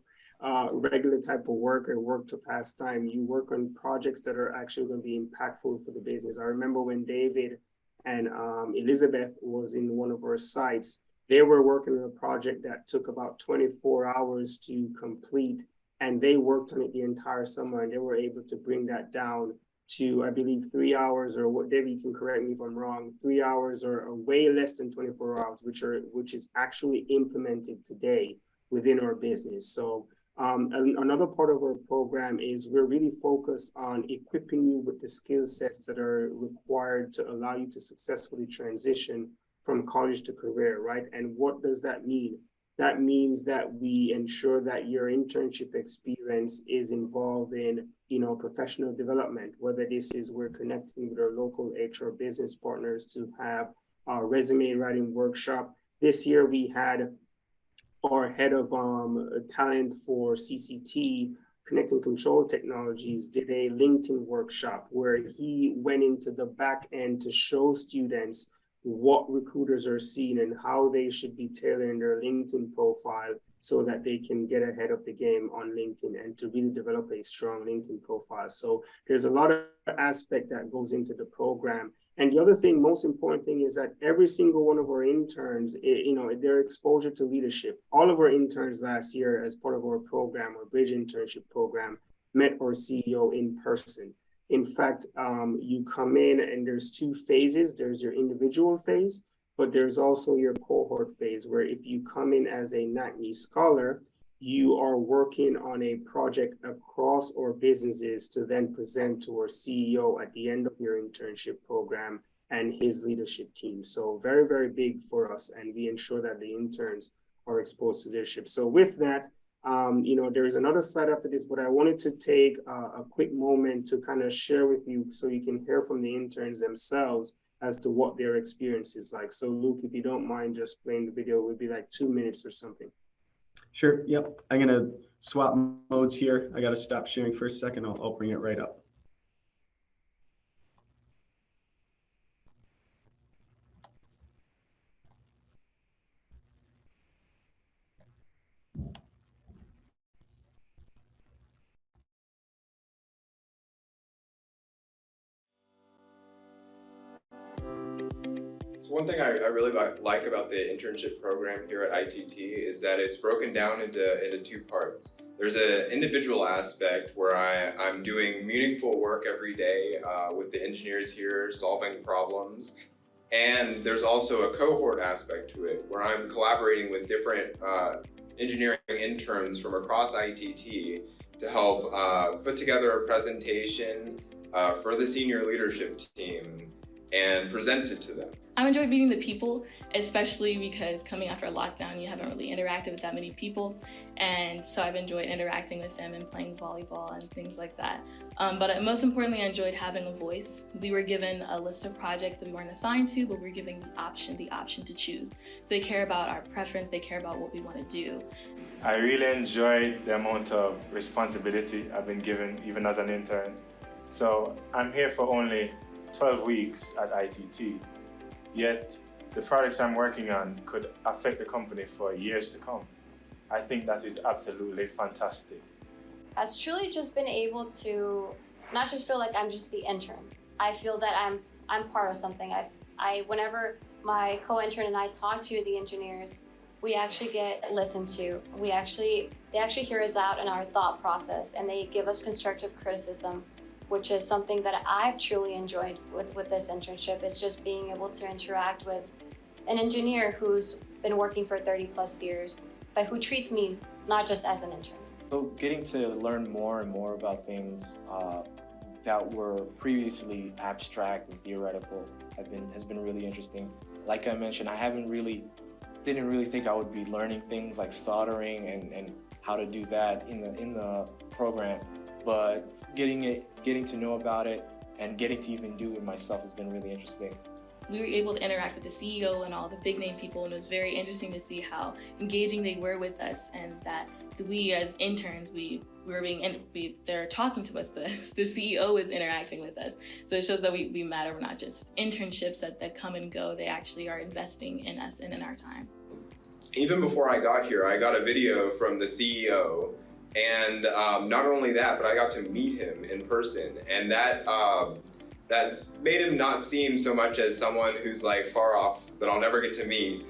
regular type of work or work to pass time. You work on projects that are actually going to be impactful for the business. I remember when David and Elizabeth was in one of our sites, they were working on a project that took about 24 hours to complete, and they worked on it the entire summer, and they were able to bring that down to, I believe, 3 hours, or what, David, you can correct me if I'm wrong, 3 hours or way less than 24 hours, which is actually implemented today within our business. So another part of our program is we're really focused on equipping you with the skill sets that are required to allow you to successfully transition from college to career, right? And what does that mean? That means that we ensure that your internship experience is involved in, you know, professional development, whether this is we're connecting with our local HR business partners to have a resume writing workshop. This year we had our head of talent for CCT, Connecting Control Technologies, did a LinkedIn workshop where he went into the back end to show students what recruiters are seeing and how they should be tailoring their LinkedIn profile so that they can get ahead of the game on LinkedIn and to really develop a strong LinkedIn profile. So there's a lot of aspect that goes into the program. And the other thing, most important thing, is that every single one of our interns, you know, their exposure to leadership. All of our interns last year, as part of our program, our bridge internship program, met our CEO in person. In fact, you come in and there's 2 phases. There's your individual phase, but there's also your cohort phase, where if you come in as a NACME scholar, you are working on a project across our businesses to then present to our CEO at the end of your internship program and his leadership team. So very, very big for us. And we ensure that the interns are exposed to leadership. So with that, you know, there is another slide after this, but I wanted to take a quick moment to kind of share with you so you can hear from the interns themselves as to what their experience is like. So Luke, if you don't mind just playing the video, it would be like 2 minutes or something. Sure, yep. I'm gonna swap modes here. I gotta stop sharing for a second. I'll bring it right up. So one thing I really like about the internship program here at ITT is that it's broken down into two parts. There's an individual aspect where I'm doing meaningful work every day with the engineers here, solving problems. And there's also a cohort aspect to it where I'm collaborating with different engineering interns from across ITT to help put together a presentation for the senior leadership team and present it to them. I've enjoyed meeting the people, especially because coming after a lockdown, you haven't really interacted with that many people. And so I've enjoyed interacting with them and playing volleyball and things like that. But most importantly, I enjoyed having a voice. We were given a list of projects that we weren't assigned to, but we were given the option to choose. So they care about our preference, they care about what we want to do. I really enjoyed the amount of responsibility I've been given even as an intern. So I'm here for only 12 weeks at ITT, yet the projects I'm working on could affect the company for years to come. I think that is absolutely fantastic. Has truly just been able to not just feel like I'm just the intern. I feel that I'm part of something. Whenever my co-intern and I talk to the engineers, we actually get listened to. They actually hear us out in our thought process, and they give us constructive criticism, which is something that I've truly enjoyed with this internship, is just being able to interact with an engineer who's been working for 30 plus years, but who treats me not just as an intern. So getting to learn more and more about things that were previously abstract and theoretical has been really interesting. Like I mentioned, I didn't really think I would be learning things like soldering and how to do that in the program, but getting to know about it and getting to even do it myself has been really interesting. We were able to interact with the CEO and all the big name people, and it was very interesting to see how engaging they were with us, and that we as interns, they're talking to us, the CEO is interacting with us. So it shows that we matter. We're not just internships that come and go. They actually are investing in us and in our time. Even before I got here, I got a video from the CEO, and not only that, but I got to meet him in person, and that made him not seem so much as someone who's like far off that I'll never get to meet.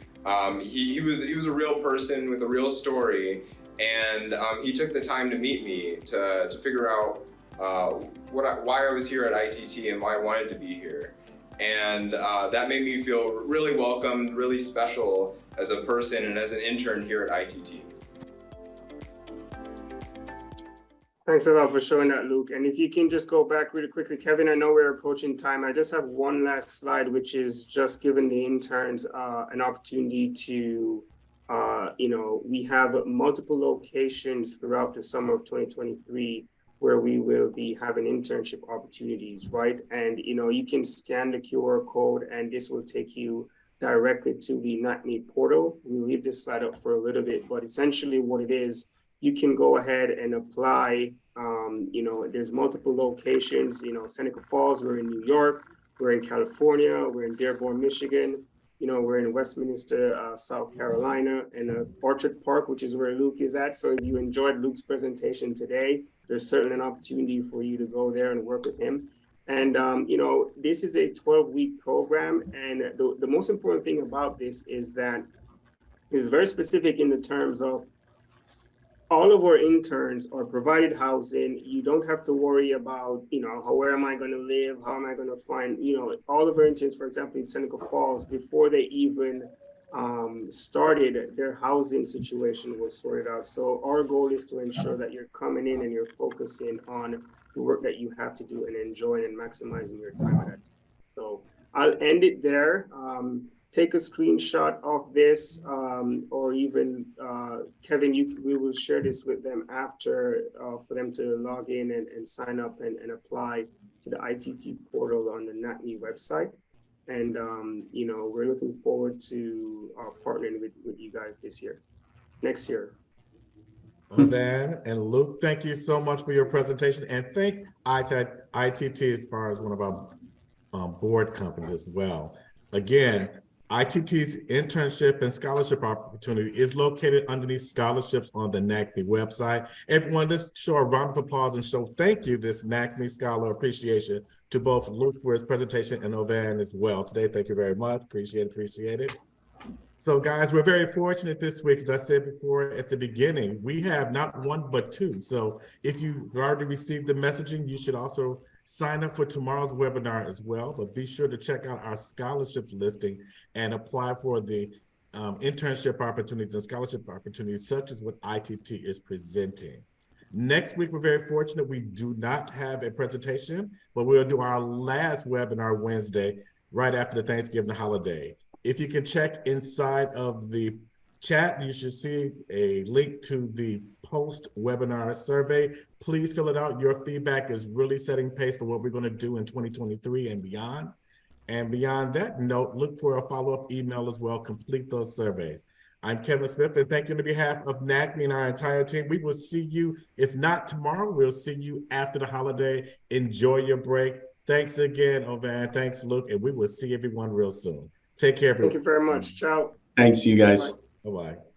He was a real person with a real story, and he took the time to meet me to figure out why I was here at ITT and why I wanted to be here. And that made me feel really welcomed, really special as a person and as an intern here at ITT. Thanks a lot for showing that, Luke. And if you can just go back really quickly, Kevin, I know we're approaching time. I just have one last slide, which is just giving the interns an opportunity to, we have multiple locations throughout the summer of 2023 where we will be having internship opportunities, right? And, you can scan the QR code and this will take you directly to the NatMe portal. We'll leave this slide up for a little bit, but essentially what it is, you can go ahead and apply. There's multiple locations, Seneca Falls, we're in New York, we're in California, we're in Dearborn, Michigan, we're in Westminster, South Carolina, and Orchard Park, which is where Luke is at. So if you enjoyed Luke's presentation today, there's certainly an opportunity for you to go there and work with him. And, this is a 12-week program. And the most important thing about this is that it's very specific in the terms of all of our interns are provided housing. You don't have to worry about, where am I going to live? How am I going to find, all of our interns, for example, in Seneca Falls, before they even started, their housing situation was sorted out. So our goal is to ensure that you're coming in and you're focusing on the work that you have to do and enjoying and maximizing your time at it. So I'll end it there. Take a screenshot of this, or even Kevin, we will share this with them after for them to log in and sign up and apply to the ITT portal on the NatMe website. And we're looking forward to partnering with you guys next year. Well, then, and Luke, thank you so much for your presentation, and thank ITT as far as one of our board companies as well. Again, ITT's internship and scholarship opportunity is located underneath scholarships on the NACME website. Everyone, let's show a round of applause and show thank you, this NACME Scholar Appreciation, to both Luke for his presentation and Ovan as well today. Thank you very much. Appreciate it. So guys, we're very fortunate this week. As I said before at the beginning, we have not one, but two. So if you've already received the messaging, you should also sign up for tomorrow's webinar as well. But be sure to check out our scholarships listing and apply for the internship opportunities and scholarship opportunities, such as what ITT is presenting. Next week, we're very fortunate. We do not have a presentation, but we'll do our last webinar Wednesday, right after the Thanksgiving holiday. If you can check inside of the chat, you should see a link to the post-webinar survey. Please fill it out. Your feedback is really setting pace for what we're going to do in 2023 and beyond. And beyond that note, look for a follow-up email as well. Complete those surveys. I'm Kevin Smith, and thank you on behalf of NACME and our entire team. We will see you, if not tomorrow, we'll see you after the holiday. Enjoy your break. Thanks again, Ovan. Thanks, Luke, and we will see everyone real soon. Take care, everyone. Thank you very much. Ciao. Thanks, you guys. Bye-bye.